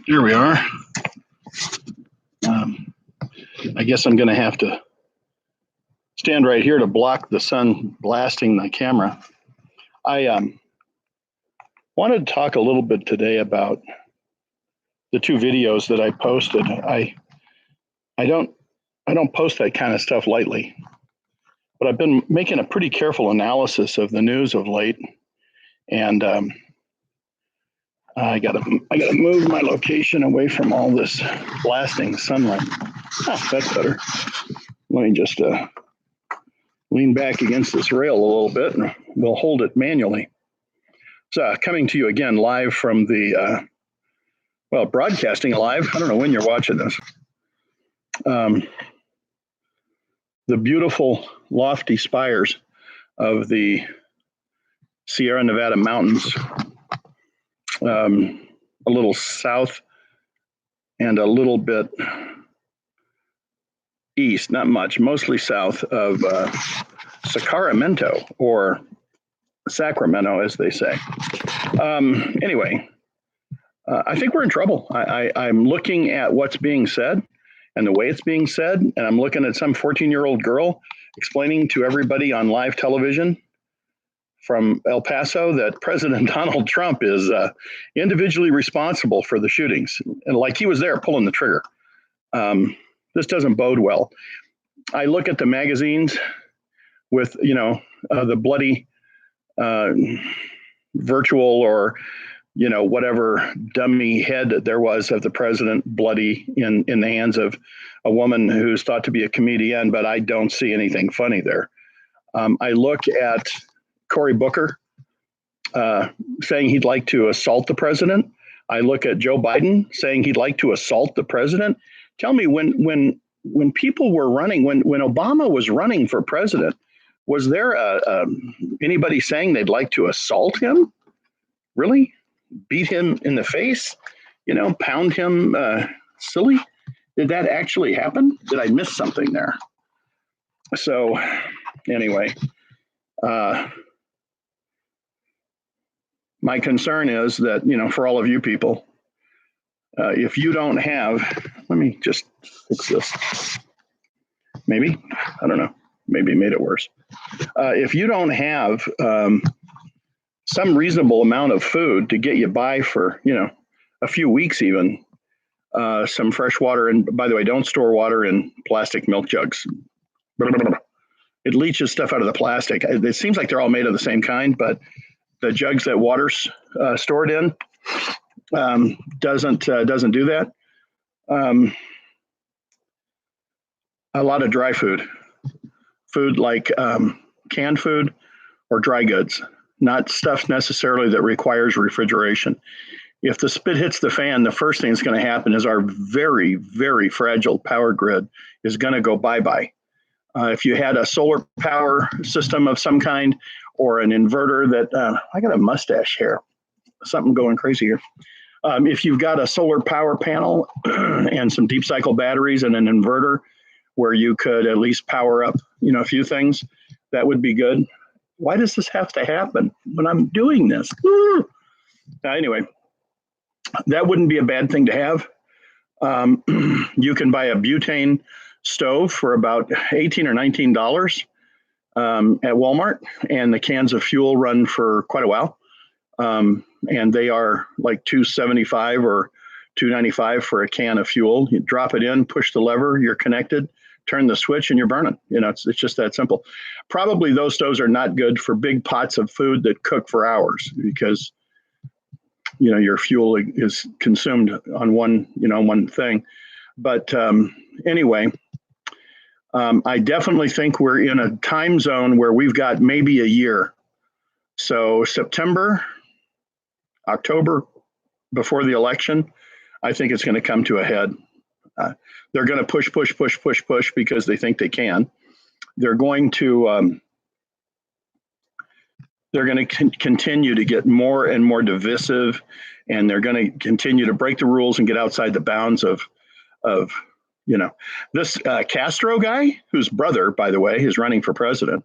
Here we are. Um, I guess I'm going to have to stand right here to block the sun blasting the camera. I wanted to talk a little bit today about the two videos that I posted. I don't post that kind of stuff lightly, but I've been making a pretty careful analysis of the news of late, and I gotta move my location away from all this blasting sunlight. Oh, that's better. Let me just lean back against this rail a little bit, and we'll hold it manually. So coming to you again live from the broadcasting live. I don't know when you're watching this. The beautiful lofty spires of the Sierra Nevada mountains, a little south and a little bit east, not much, mostly south of Sacramento, or Sacramento, as they say. Anyway, I think we're in trouble. I'm looking at what's being said and the way it's being said, and I'm looking at some 14-year-old girl explaining to everybody on live television from El Paso that President Donald Trump is individually responsible for the shootings, and like he was there pulling the trigger. This doesn't bode well. I look at the magazines with, the bloody virtual or, whatever dummy head that there was of the president bloody in the hands of a woman who's thought to be a comedian, but I don't see anything funny there. I look at Cory Booker saying he'd like to assault the president. I look at Joe Biden saying he'd like to assault the president. Tell me, when people were running, when Obama was running for president, was there anybody saying they'd like to assault him? Really? Beat him in the face? Pound him silly? Did that actually happen? Did I miss something there? So anyway, my concern is that, for all of you people, if you don't have, let me just fix this. Maybe, I don't know, maybe made it worse. If you don't have some reasonable amount of food to get you by for, a few weeks even, some fresh water, and by the way, don't store water in plastic milk jugs. It leaches stuff out of the plastic. It seems like they're all made of the same kind, but the jugs that water's stored in doesn't do that. A lot of dry food like canned food or dry goods, not stuff necessarily that requires refrigeration. If the spit hits the fan, the first thing that's going to happen is our very, very fragile power grid is going to go bye-bye. If you had a solar power system of some kind or an inverter that, I got a mustache hair, something going crazy here. If you've got a solar power panel and some deep cycle batteries and an inverter where you could at least power up, a few things, that would be good. Why does this have to happen when I'm doing this? Anyway, that wouldn't be a bad thing to have. You can buy a butane stove for about $18 or $19 at Walmart, and the cans of fuel run for quite a while. And they are like $2.75 or $2.95 for a can of fuel. You drop it in, push the lever, you're connected, turn the switch, and you're burning. It's just that simple. Probably those stoves are not good for big pots of food that cook for hours because, your fuel is consumed on one thing. But anyway, I definitely think we're in a time zone where we've got maybe a year. So September, October, before the election, I think it's going to come to a head. They're going to push because they think they can. They're going to continue to get more and more divisive, and they're going to continue to break the rules and get outside the bounds of this Castro guy, whose brother, by the way, is running for president.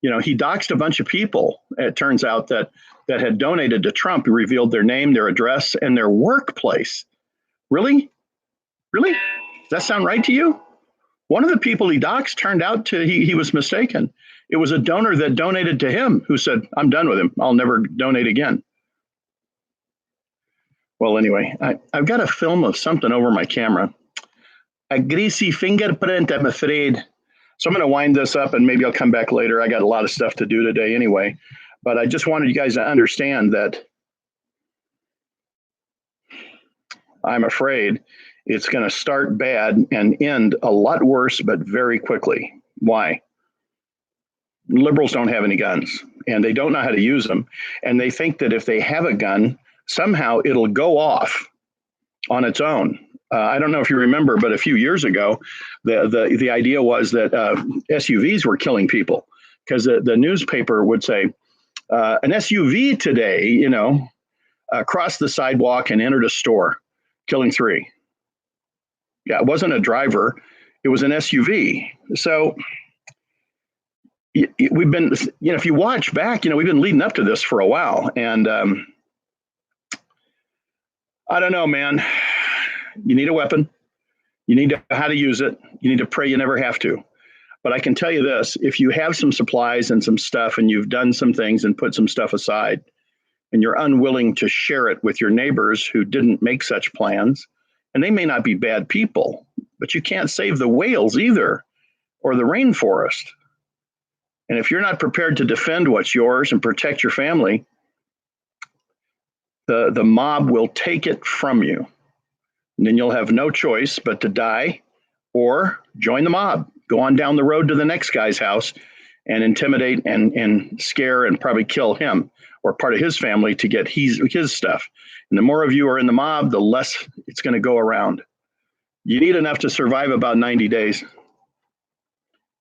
He doxed a bunch of people. It turns out that had donated to Trump. He revealed their name, their address, and their workplace. Really? Really? Does that sound right to you? One of the people he doxed turned out to he was mistaken. It was a donor that donated to him who said, "I'm done with him. I'll never donate again." Well, anyway, I've got a film of something over my camera. A greasy fingerprint, I'm afraid. So I'm going to wind this up and maybe I'll come back later. I got a lot of stuff to do today anyway. But I just wanted you guys to understand that I'm afraid it's going to start bad and end a lot worse, but very quickly. Why? Liberals don't have any guns and they don't know how to use them. And they think that if they have a gun, somehow it'll go off on its own. I don't know if you remember, but a few years ago, the idea was that SUVs were killing people because the newspaper would say, an SUV today, crossed the sidewalk and entered a store, killing 3. Yeah, it wasn't a driver, it was an SUV. So we've been, if you watch back, we've been leading up to this for a while. And I don't know, man. You need a weapon. You need to know how to use it. You need to pray you never have to. But I can tell you this, if you have some supplies and some stuff and you've done some things and put some stuff aside and you're unwilling to share it with your neighbors who didn't make such plans, and they may not be bad people, but you can't save the whales either or the rainforest. And if you're not prepared to defend what's yours and protect your family, the mob will take it from you. And then you'll have no choice but to die or join the mob. Go on down the road to the next guy's house and intimidate and scare and probably kill him or part of his family to get his stuff. And the more of you are in the mob, the less it's going to go around. You need enough to survive about 90 days.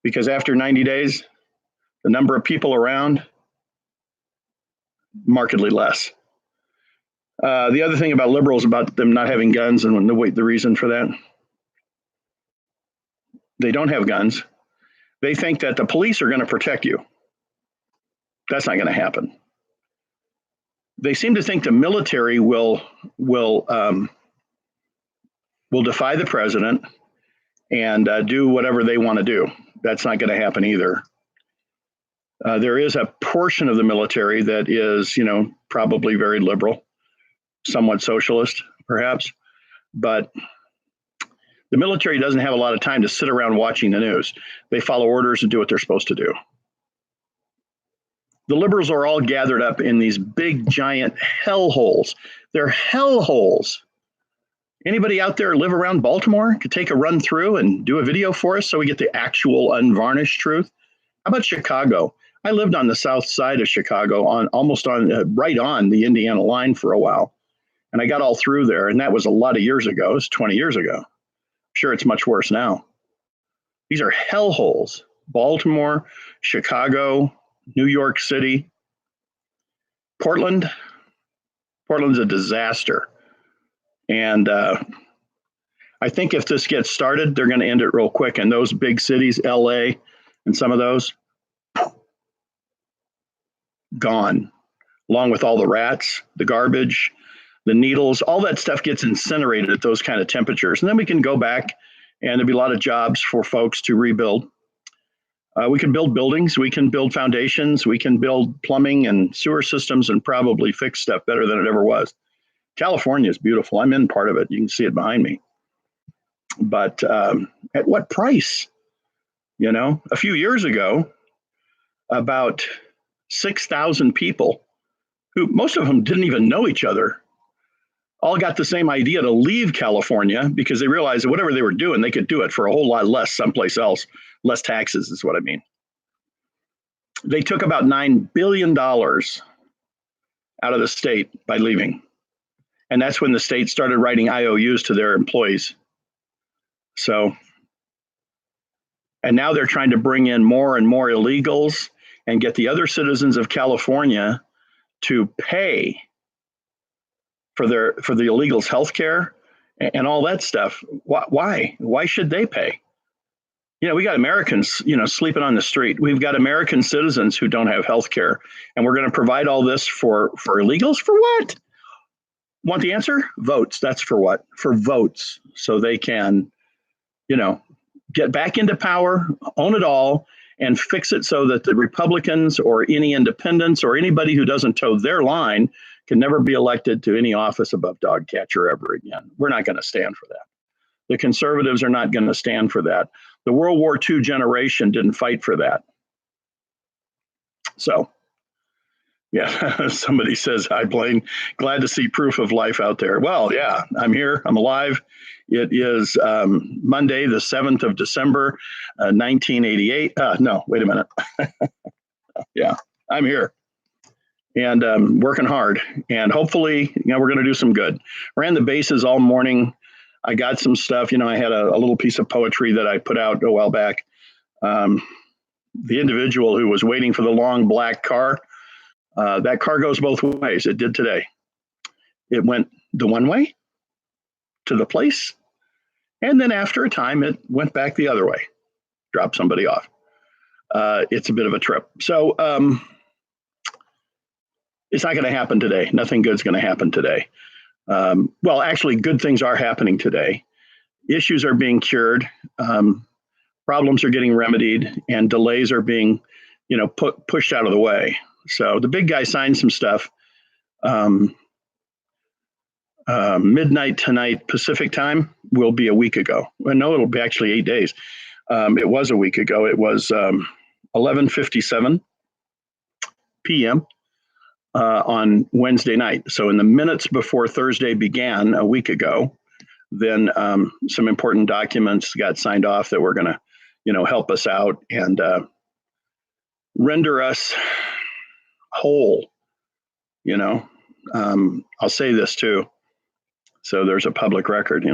Because after 90 days, the number of people around, markedly less. The other thing about liberals, about them not having guns, and the reason for that, they don't have guns. They think that the police are going to protect you. That's not going to happen. They seem to think the military will defy the president and do whatever they want to do. That's not going to happen either. There is a portion of the military that is, probably very liberal, somewhat socialist, perhaps, but the military doesn't have a lot of time to sit around watching the news. They follow orders and do what they're supposed to do. The liberals are all gathered up in these big, giant hellholes. They're hellholes. Anybody out there live around Baltimore could take a run through and do a video for us so we get the actual unvarnished truth? How about Chicago? I lived on the south side of Chicago, right on the Indiana line for a while. And I got all through there, and that was a lot of years ago. It was 20 years ago. I'm sure it's much worse now. These are hellholes. Baltimore, Chicago, New York City, Portland's a disaster. And I think if this gets started, they're going to end it real quick. And those big cities, LA and some of those, gone, along with all the rats, the garbage, the needles, all that stuff gets incinerated at those kind of temperatures. And then we can go back and there'll be a lot of jobs for folks to rebuild. We can build buildings, we can build foundations, we can build plumbing and sewer systems and probably fix stuff better than it ever was. California is beautiful. I'm in part of it. You can see it behind me. But at what price? A few years ago, about 6,000 people, who most of them didn't even know each other, all got the same idea to leave California because they realized that whatever they were doing, they could do it for a whole lot less someplace else. Less taxes is what I mean. They took about $9 billion out of the state by leaving. And that's when the state started writing IOUs to their employees. So, and now they're trying to bring in more and more illegals and get the other citizens of California to pay for the illegals' health care and all that stuff. Why? Why should they pay? We got Americans, sleeping on the street. We've got American citizens who don't have health care. And we're going to provide all this for illegals? For what? Want the answer? Votes. That's for what? For votes. So they can, you know, get back into power, own it all, and fix it so that the Republicans or any independents or anybody who doesn't toe their line can never be elected to any office above dog catcher ever again. We're not going to stand for that. The conservatives are not going to stand for that. The World War II generation didn't fight for that. So, yeah, somebody says, hi, Blaine. Glad to see proof of life out there. Well, yeah, I'm here. I'm alive. It is Monday, the 7th of December, 1988. No, wait a minute. Yeah, I'm here and working hard. And hopefully, we're going to do some good. Ran the bases all morning. I got some stuff. I had a little piece of poetry that I put out a while back. The individual who was waiting for the long black car, that car goes both ways. It did today. It went the one way to the place, and then after a time, it went back the other way, dropped somebody off. It's a bit of a trip. So it's not going to happen today. Nothing good's going to happen today. Well, actually, good things are happening today. Issues are being cured. Problems are getting remedied, and delays are being, pushed out of the way. So the big guy signed some stuff. Midnight tonight Pacific time will be a week ago. Well, no, it'll be actually 8 days. It was a week ago. It was 11:57 p.m. On Wednesday night. So in the minutes before Thursday began a week ago, then some important documents got signed off that were going to, help us out and render us whole. I'll say this too. So there's a public record.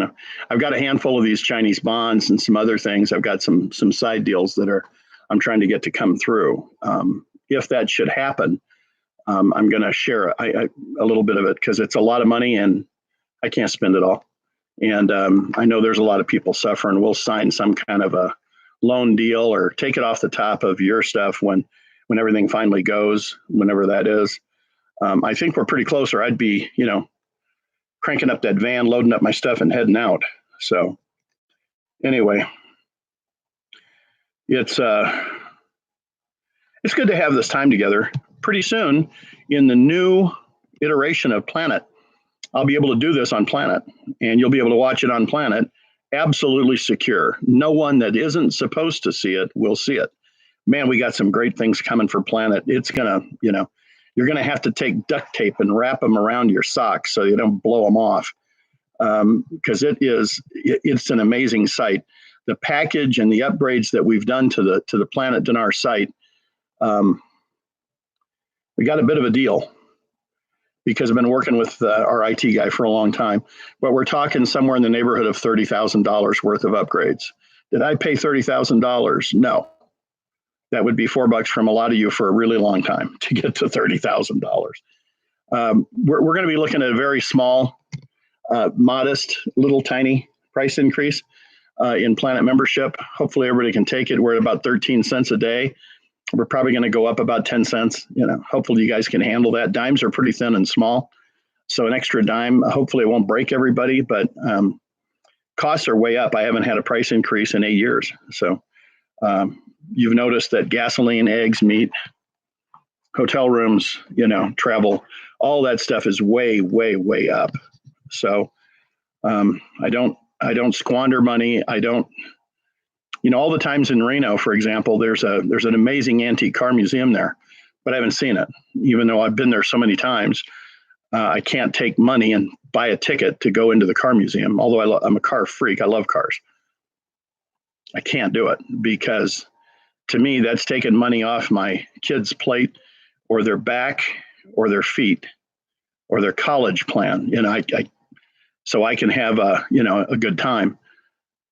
I've got a handful of these Chinese bonds and some other things. I've got some side deals that I'm trying to get to come through. If that should happen, I'm going to share a little bit of it because it's a lot of money and I can't spend it all. And I know there's a lot of people suffering. We'll sign some kind of a loan deal or take it off the top of your stuff when everything finally goes, whenever that is. I think we're pretty close, or I'd be, cranking up that van, loading up my stuff and heading out. So anyway, it's good to have this time together. Pretty soon in the new iteration of Planet, I'll be able to do this on Planet, and you'll be able to watch it on Planet, absolutely secure. No one that isn't supposed to see it will see it. Man, we got some great things coming for Planet. It's gonna, you're gonna have to take duct tape and wrap them around your socks so you don't blow them off, because it's an amazing site. The package and the upgrades that we've done to the Planet Dinar site, we got a bit of a deal because I've been working with our IT guy for a long time, but we're talking somewhere in the neighborhood of $30,000 worth of upgrades. Did I pay $30,000? No. That would be $4 from a lot of you for a really long time to get to $30,000. We're going to be looking at a very small, modest, little tiny price increase in Planet membership. Hopefully everybody can take it. We're at about 13 cents a day. We're probably going to go up about 10 cents. Hopefully you guys can handle that. Dimes are pretty thin and small. So an extra dime, hopefully it won't break everybody, but costs are way up. I haven't had a price increase in 8 years. So you've noticed that gasoline, eggs, meat, hotel rooms, travel, all that stuff is way, way, way up. So I don't squander money. I don't, all the times in Reno, for example, there's an amazing antique car museum there, but I haven't seen it, even though I've been there so many times. I can't take money and buy a ticket to go into the car museum. Although I'm a car freak, I love cars. I can't do it because to me, that's taking money off my kids' plate or their back or their feet or their college plan. So I can have a good time.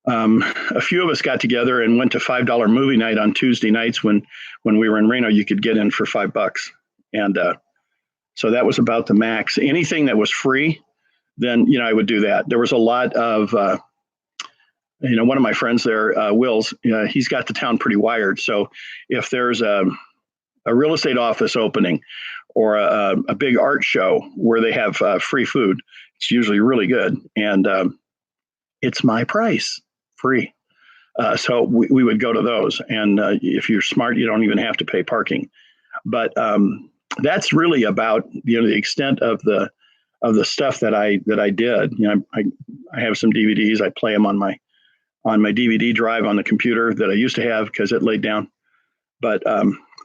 A few of us got together and went to $5 movie night on Tuesday nights when we were in Reno. You could get in for $5, and so that was about the max. Anything that was free, then I would do that. There was a lot of one of my friends there, Will's. He's got the town pretty wired. So if there's a real estate office opening or a big art show where they have free food, It's usually really good, and it's my price, free. So we would go to those, and if you're smart, you don't even have to pay parking. But that's really about the extent of the stuff that I did. I have some DVDs. I play them on my DVD drive on the computer that I used to have because it laid down. But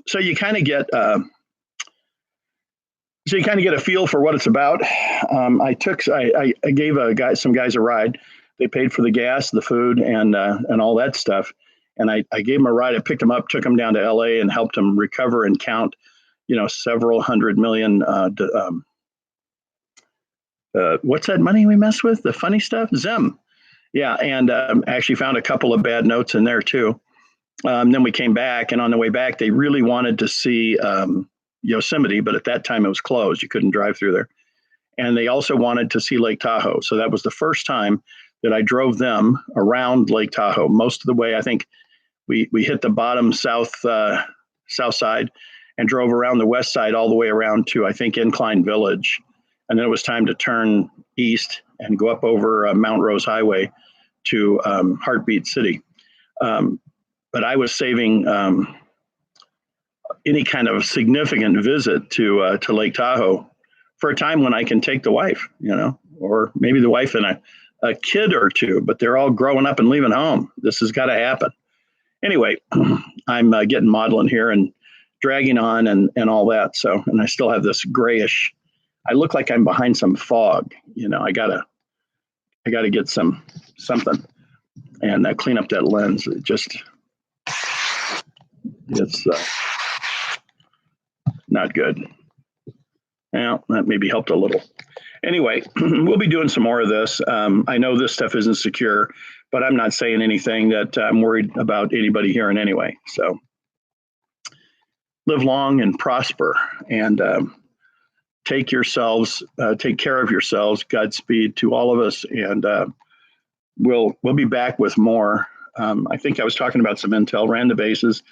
so you kind of get a feel for what it's about. I gave some guys a ride. They paid for the gas, the food, and all that stuff. And I gave them a ride. I picked them up, took them down to LA, and helped them recover and count, several hundred million. What's that money we mess with? The funny stuff, Zim. Yeah, and actually found a couple of bad notes in there too. Then we came back, and on the way back, they really wanted to see Yosemite, but at that time it was closed. You couldn't drive through there. And they also wanted to see Lake Tahoe. So that was the first time that I drove them around Lake Tahoe. Most of the way, I think we hit the bottom south side and drove around the west side all the way around to, I think, Incline Village. And then it was time to turn east and go up over Mount Rose Highway to Heartbeat City. But I was saving any kind of significant visit to Lake Tahoe for a time when I can take the wife, or maybe the wife and a kid or two, but they're all growing up and leaving home. This has got to happen. Anyway, I'm getting maudlin here and dragging on and all that. So, and I still have this grayish, I look like I'm behind some fog. I gotta get something and clean up that lens. It's not good. Well, that maybe helped a little. Anyway, we'll be doing some more of this. I know this stuff isn't secure, but I'm not saying anything that I'm worried about anybody hearing anyway. So live long and prosper, and take care of yourselves. Godspeed to all of us, and we'll be back with more. I think I was talking about some intel, ran the bases.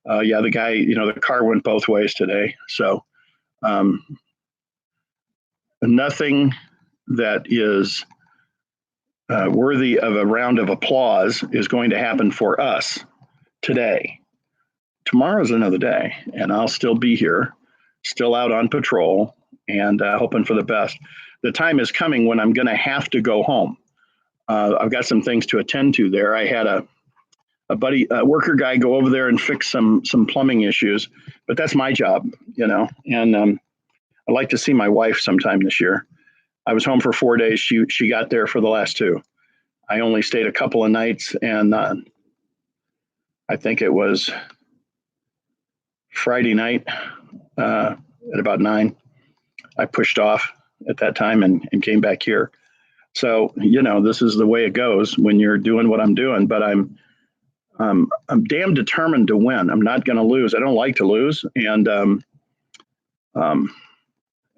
The guy, the car went both ways today. So nothing that is worthy of a round of applause is going to happen for us today. Tomorrow's another day, and I'll still be here, still out on patrol, and hoping for the best. The time is coming when I'm going to have to go home. I've got some things to attend to there. I had a worker guy go over there and fix some plumbing issues, but that's my job, and I'd like to see my wife sometime this year. I was home for 4 days. She got there for the last 2. I only stayed a couple of nights, and I think it was Friday night at about 9. I pushed off at that time and came back here. So, this is the way it goes when you're doing what I'm doing, but I'm damn determined to win. I'm not going to lose. I don't like to lose. And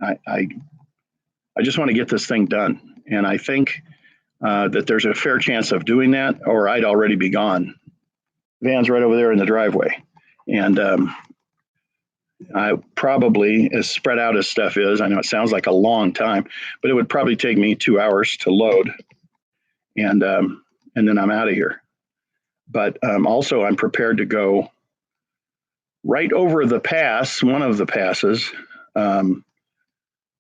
I just want to get this thing done. And I think that there's a fair chance of doing that, or I'd already be gone. Van's right over there in the driveway. And I probably, as spread out as stuff is, I know it sounds like a long time, but it would probably take me 2 hours to load. And then I'm out of here. But also I'm prepared to go right over the pass, one of the passes, and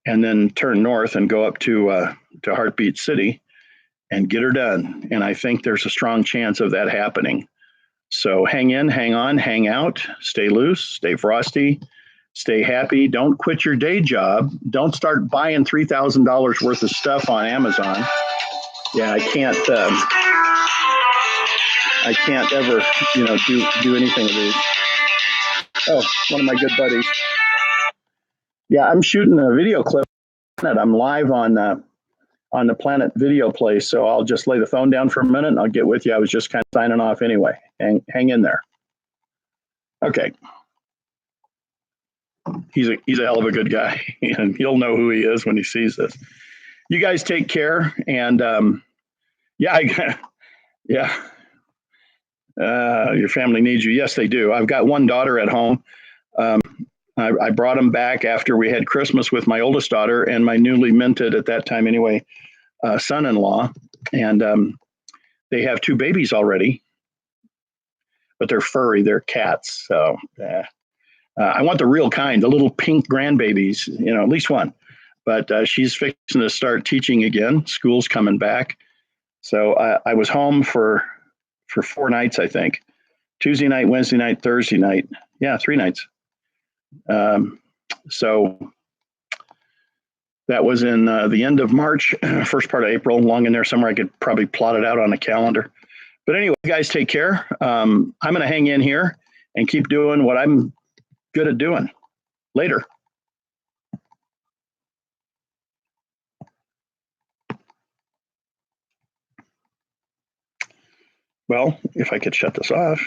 then turn north and go up to Heartbeat City and get her done. And I think there's a strong chance of that happening. So hang in, hang on, hang out, stay loose, stay frosty, stay happy. Don't quit your day job. Don't start buying $3,000 worth of stuff on Amazon. Yeah, I can't ever, do anything of these. Oh, one of my good buddies. Yeah, I'm shooting a video clip. I'm live on the Planet Video Place, so I'll just lay the phone down for a minute and I'll get with you. I was just kind of signing off anyway. Hang in there. Okay. He's a hell of a good guy, and he'll know who he is when he sees this. You guys take care, and your family needs you. Yes, they do. I've got one daughter at home. I brought them back after we had Christmas with my oldest daughter and my newly minted, at that time anyway, son-in-law. And they have 2 babies already, but they're furry. They're cats. So I want the real kind, the little pink grandbabies, at least one. But she's fixing to start teaching again. School's coming back. So I was home for 4 nights, I think. Tuesday night, Wednesday night, Thursday night. Yeah, 3 nights. So that was in the end of March, first part of April, long in there somewhere. I could probably plot it out on a calendar. But anyway, guys, take care. I'm going to hang in here and keep doing what I'm good at doing. Later. Well, if I could shut this off.